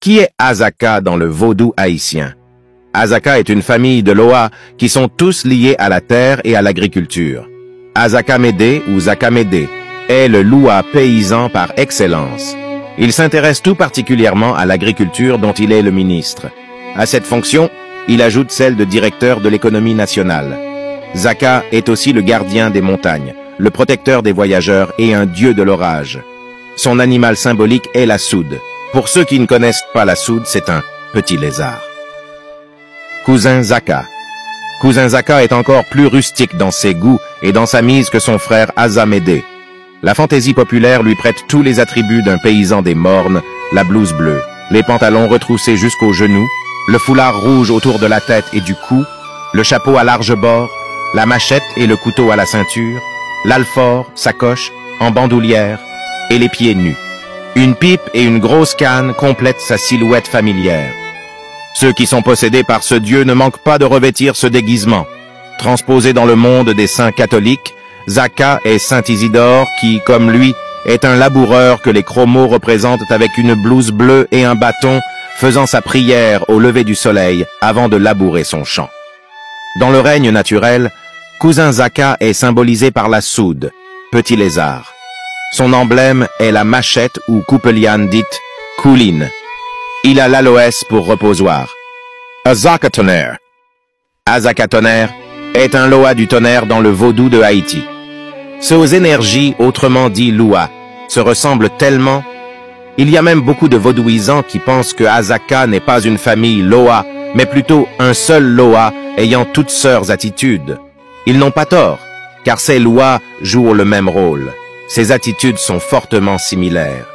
Qui est Azaka dans le vaudou haïtien? Azaka est une famille de Loa qui sont tous liés à la terre et à l'agriculture. Azaka-Médé ou Zaka-Médé est le Loa paysan par excellence. Il s'intéresse tout particulièrement à l'agriculture dont il est le ministre. À cette fonction, il ajoute celle de directeur de l'économie nationale. Zaka est aussi le gardien des montagnes, le protecteur des voyageurs et un dieu de l'orage. Son animal symbolique est la soude. Pour ceux qui ne connaissent pas la soude, c'est un petit lézard. Cousin Zaka. Cousin Zaka est encore plus rustique dans ses goûts et dans sa mise que son frère Azamédé. La fantaisie populaire lui prête tous les attributs d'un paysan des Mornes, la blouse bleue, les pantalons retroussés jusqu'aux genoux, le foulard rouge autour de la tête et du cou, le chapeau à large bord, la machette et le couteau à la ceinture, l'alfort, sacoche, en bandoulière et les pieds nus. Une pipe et une grosse canne complètent sa silhouette familière. Ceux qui sont possédés par ce Dieu ne manquent pas de revêtir ce déguisement. Transposé dans le monde des saints catholiques, Zaka est Saint Isidore qui, comme lui, est un laboureur que les chromos représentent avec une blouse bleue et un bâton, faisant sa prière au lever du soleil avant de labourer son champ. Dans le règne naturel, cousin Zaka est symbolisé par la soude, petit lézard. Son emblème est la machette ou coupe-liane dite couline. Il a l'aloès pour reposoir. Azaka-tonnerre. Azaka-tonnerre est un Loa du tonnerre dans le vaudou de Haïti. Ces énergies, autrement dit Loa, se ressemblent tellement. Il y a même beaucoup de vaudouisants qui pensent que Azaka n'est pas une famille Loa, mais plutôt un seul Loa ayant toutes sœurs attitudes. Ils n'ont pas tort, car ces Loa jouent le même rôle. Ces attitudes sont fortement similaires.